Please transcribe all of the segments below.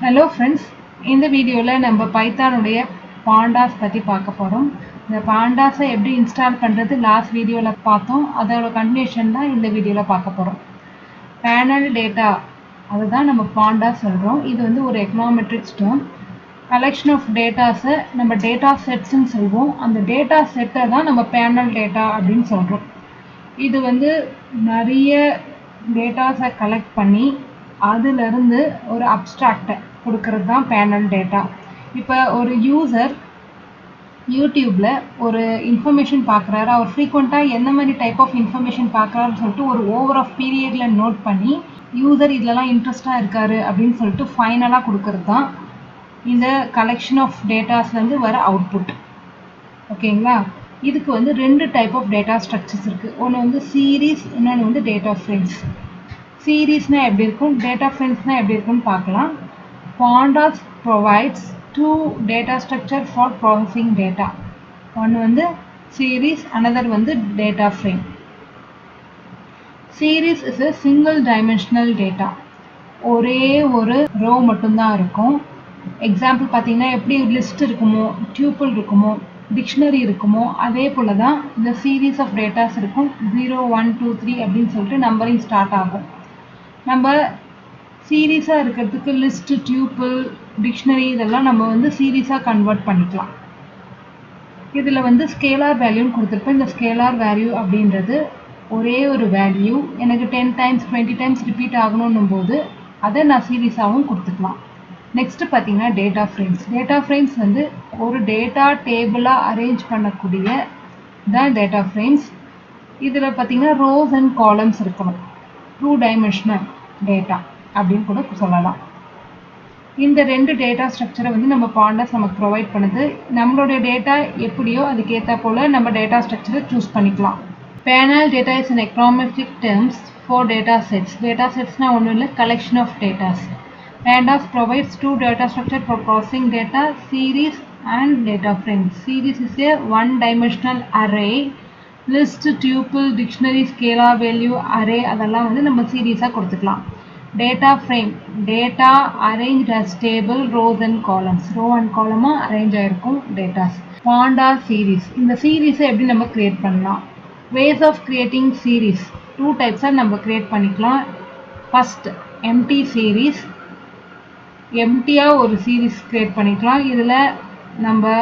Hello friends, இந்த வீடியோவில் நம்ம பைத்தானுடைய பாண்டாஸ் பற்றி பார்க்க போகிறோம். இந்த பாண்டாஸை எப்படி இன்ஸ்டால் பண்ணுறது லாஸ்ட் வீடியோவில் பார்த்தோம். அதோட கண்டினியூஷன் தான் இந்த வீடியோவில் பார்க்க போகிறோம். பேனல் டேட்டா அதுதான் நம்ம பாண்டாஸ் சொல்கிறோம். இது வந்து ஒரு எக்கனாமெட்ரிக்ஸ் டேர்ம். கலெக்ஷன் ஆஃப் டேட்டாஸை நம்ம டேட்டா செட்ஸ்ன்னு சொல்வோம். அந்த டேட்டா செட்டை தான் நம்ம பேனல் டேட்டா அப்படின்னு சொல்கிறோம். இது வந்து நிறைய டேட்டாஸை கலெக்ட் பண்ணி அதிலிருந்து ஒரு அப்ஸ்ட்ராக்டை கொடுக்கறது தான் பேனல் டேட்டா. இப்போ ஒரு யூசர் யூடியூப்பில் ஒரு இன்ஃபர்மேஷன் பார்க்குறாரு, அவர் ஃப்ரீக்வெண்ட்டாக எந்த மாதிரி டைப் ஆஃப் இன்ஃபர்மேஷன் பார்க்குறாருன்னு சொல்லிட்டு ஒரு ஓவர் ஆஃப் பீரியடில் நோட் பண்ணி யூசர் இதிலலாம் இன்ட்ரெஸ்டாக இருக்காரு அப்படின்னு சொல்லிட்டு ஃபைனலாக கொடுக்கறது தான் இந்த கலெக்ஷன் ஆஃப் டேட்டாஸ்லேருந்து வர அவுட்புட். ஓகேங்களா? இதுக்கு வந்து ரெண்டு டைப் ஆஃப் டேட்டா ஸ்ட்ரக்சர்ஸ் இருக்குது. ஒன்று வந்து சீரீஸ், இன்னொன்று வந்து டேட்டா ஃப்ரேம்ஸ். சீரீஸ்னால் எப்படி இருக்கும், டேட்டா ஃப்ரேம்ஸ்னால் எப்படி இருக்குன்னு பார்க்கலாம். Pandas provides two data structure for processing data. One வந்து series, another வந்து data frame. Series is a single dimensional data. ஒரே ஒரு row மட்டும்தான் இருக்கும். எக்ஸாம்பிள் பார்த்தீங்கன்னா எப்படி லிஸ்ட் இருக்குமோ, டியூப்பிள் இருக்குமோ, டிக்ஷனரி இருக்குமோ, அதே போல தான் இந்த சீரீஸ் ஆஃப் டேட்டாஸ் இருக்கும். 0 1 2 3 அப்படின்னு சொல்லிட்டு நம்பரிங் ஸ்டார்ட் ஆகும். நம்ம சீரீஸாக இருக்கிறதுக்கு லிஸ்ட், டியூப்பிள், டிக்ஷனரி இதெல்லாம் நம்ம வந்து சீரீஸாக கன்வெர்ட் பண்ணிக்கலாம். இதில் வந்து ஸ்கேலார் வேல்யூன்னு கொடுத்துருப்பேன். இந்த ஸ்கேலார் வேல்யூ அப்படின்றது ஒரே ஒரு வேல்யூ எனக்கு 10 டைம்ஸ் 20 டைம்ஸ் ரிப்பீட் ஆகணும் போது அதை நான் சீரீஸாகவும் கொடுத்துக்கலாம். நெக்ஸ்ட்டு பார்த்தீங்கன்னா டேட்டா ஃப்ரேம்ஸ். டேட்டா ஃப்ரேம்ஸ் வந்து ஒரு டேட்டா டேபிளாக அரேஞ்ச் பண்ணக்கூடிய தான் டேட்டா ஃப்ரேம்ஸ். இதில் பார்த்தீங்கன்னா ரோஸ் அண்ட் காலம்ஸ் இருக்கணும். 2 டைமென்ஷனல் டேட்டா அப்படின்னு கூட சொல்லலாம். இந்த ரெண்டு டேட்டா ஸ்ட்ரக்சரை வந்து நம்ம பாண்டாஸ் நமக்கு ப்ரொவைட் பண்ணுது. நம்மளுடைய டேட்டா எப்படியோ அதுக்கேற்ற போல் நம்ம டேட்டா ஸ்ட்ரக்சரை சூஸ் பண்ணிக்கலாம். Panel data is an econometric terms for data sets. Data setsனா ஒன்றும் இல்லை, collection of datas. Pandas provides two data structure for processing data, series and data frames. Series is a one-dimensional array. List, tuple, dictionary, scalar value, array அதெல்லாம் வந்து நம்ம சீரீஸாக கொடுத்துக்கலாம். Data frame, data arrange as table, rows and columns. Row and காலமாக arrange ஆகிருக்கும் datas. Panda series, இந்த சீரீஸை எப்படி நம்ம க்ரியேட் பண்ணலாம்? வேஸ் ஆஃப் கிரியேட்டிங் சீரீஸ் 2 டைப்ஸாக நம்ம க்ரியேட் பண்ணிக்கலாம். ஃபஸ்ட் எம்டி சீரீஸ், எம்டியாக ஒரு சீரீஸ் க்ரியேட் பண்ணிக்கலாம். இதில் நம்ம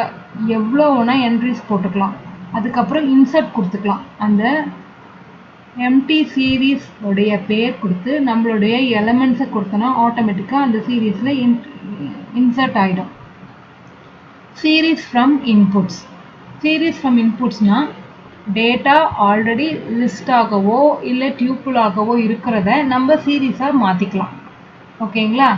எவ்வளோ வேணால் என்ட்ரிஸ் போட்டுக்கலாம். அதுக்கப்புறம் இன்சர்ட் கொடுத்துக்கலாம். அந்த எம்டி சீரீஸ் உடைய பேர் கொடுத்து நம்மளுடைய எலமெண்ட்ஸை கொடுத்தோன்னா ஆட்டோமேட்டிக்காக அந்த சீரீஸில் இன்சர்ட் ஆகிடும். Series from inputs. Series from இன்புட்ஸ்னால் டேட்டா ஆல்ரெடி லிஸ்டாகவோ இல்லை டியூப்புளாகவோ இருக்கிறத நம்ம சீரீஸாக மாற்றிக்கலாம். ஓகேங்களா?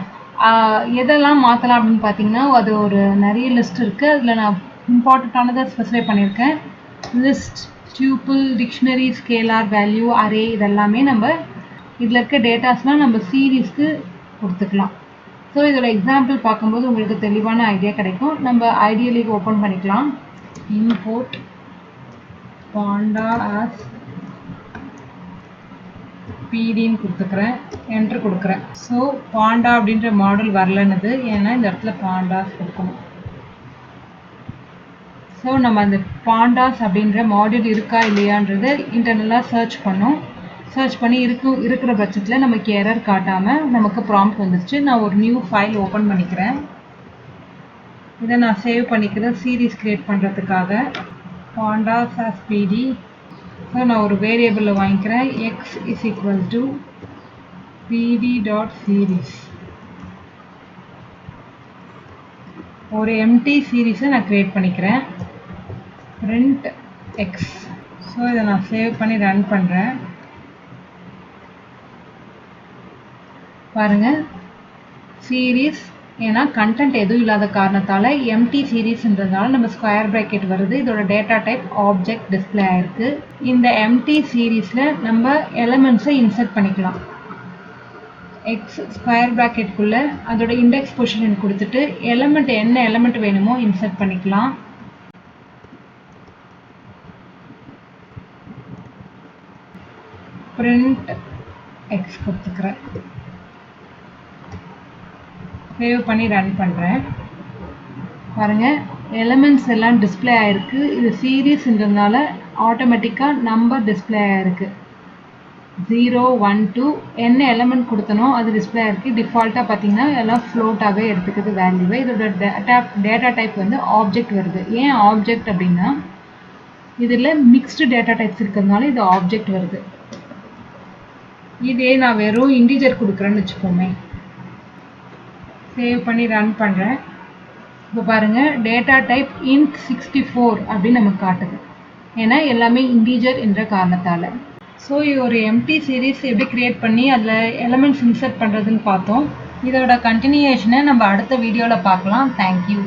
எதெல்லாம் மாற்றலாம் அப்படின்னு பார்த்தீங்கன்னா அது ஒரு நிறைய லிஸ்ட் இருக்குது. அதில் நான் இம்பார்ட்டண்ட்டானதை ஸ்பெசிஃபை பண்ணியிருக்கேன். List, tuple, dictionary, scalar value, array இதெல்லாமே நம்ம இதில் இருக்க டேட்டாஸ்லாம் நம்ம சீரீஸ்க்கு கொடுத்துக்கலாம். ஸோ இதோட எக்ஸாம்பிள் பார்க்கும்போது உங்களுக்கு தெளிவான ஐடியா கிடைக்கும். நம்ம ஐடியலி ஓப்பன் பண்ணிக்கலாம். இம்போர்ட் பாண்டாஸ் பிடின்னு கொடுத்துக்கிறேன், என்ட்ரு கொடுக்குறேன். ஸோ பாண்டா அப்படின்ற மாடல் வரலன்னுது, ஏன்னா இந்த இடத்துல பாண்டாஸ் கொடுக்கணும். ஸோ நம்ம அந்த பாண்டாஸ் அப்படின்ற மாடியூல் இருக்கா இல்லையான்றது இன்டர்னலாக சர்ச் பண்ணோம். சர்ச் பண்ணி இருக்கிற பட்சத்தில் நமக்கு எரர் காட்டாமல் நமக்கு ப்ராம்ப்ட் வந்துருச்சு. நான் ஒரு நியூ ஃபைல் ஓப்பன் பண்ணிக்கிறேன். இதை நான் சேவ் பண்ணிக்கிறேன் சீரீஸ் க்ரியேட் பண்ணுறதுக்காக. பாண்டாஸ் ஆஸ் பிடி. ஸோ நான் ஒரு வேரியபிளில் வாங்கிக்கிறேன். X is equal to pd.series. ஒரு எம்டி சீரீஸை நான் க்ரியேட் பண்ணிக்கிறேன். print x. ஸோ இதை நான் சேவ் பண்ணி ரன் பண்ணுறேன். பாருங்கள், சீரீஸ் ஏன்னா கண்டென்ட் எதுவும் இல்லாத காரணத்தால் எம்டி சீரீஸ்ன்றதுனால நம்ம ஸ்கொயர் ப்ராக்கெட் வருது. இதோட டேட்டா டைப் ஆப்ஜெக்ட் டிஸ்பிளே ஆயிருக்கு. இந்த எம்டி சீரீஸில் நம்ம எலமெண்ட்ஸை இன்சர்ட் பண்ணிக்கலாம். எக்ஸ் ஸ்கொயர் ப்ராக்கெட்குள்ளே அதோட இண்டெக்ஸ் பொசிஷன் கொடுத்துட்டு எலமெண்ட் என்ன எலமெண்ட் வேணுமோ இன்சர்ட் பண்ணிக்கலாம். print x கொடுத்துக்கிறேன். சேவ் பண்ணி ரன் பண்ணுறேன். பாருங்கள், எலிமெண்ட்ஸ் எல்லாம் டிஸ்பிளே ஆகிருக்கு. இது சீரீஸ்ன்றதுனால ஆட்டோமேட்டிக்காக நம்பர் டிஸ்பிளே ஆகிருக்கு. 0, 1, 2 என்ன எலிமெண்ட் கொடுத்தனோ அது டிஸ்பிளே ஆகிருக்கு. டிஃபால்ட்டாக பார்த்தீங்கன்னா எல்லாம் ஃப்ளோட்டாகவே எடுத்துக்குது வேல்யூவை. இதோட டேட்டா டைப் வந்து ஆப்ஜெக்ட் வருது. ஏன் ஆப்ஜெக்ட் அப்படின்னா இதில் மிக்ஸ்டு டேட்டா டைப்ஸ் இருக்கிறதுனால இது ஆப்ஜெக்ட் வருது. இதே நான் வெறும் இன்டிஜர் கொடுக்குறேன்னு வச்சுக்கோமே. சேவ் பண்ணி ரன் பண்ணுறேன். இப்போ பாருங்கள், டேட்டா டைப் int 64 அப்படின்னு நமக்கு காட்டுது. ஏன்னா எல்லாமே இன்டிஜர் என்ற காரணத்தால். ஸோ இது ஒரு எம்டி சீரீஸ் எப்படி க்ரியேட் பண்ணி அதில் எலமெண்ட்ஸ் இன்சர்ட் பண்ணுறதுன்னு பார்த்தோம். இதோட கண்டினியூஷனை நம்ம அடுத்த வீடியோவில் பார்க்கலாம். தேங்க்யூ.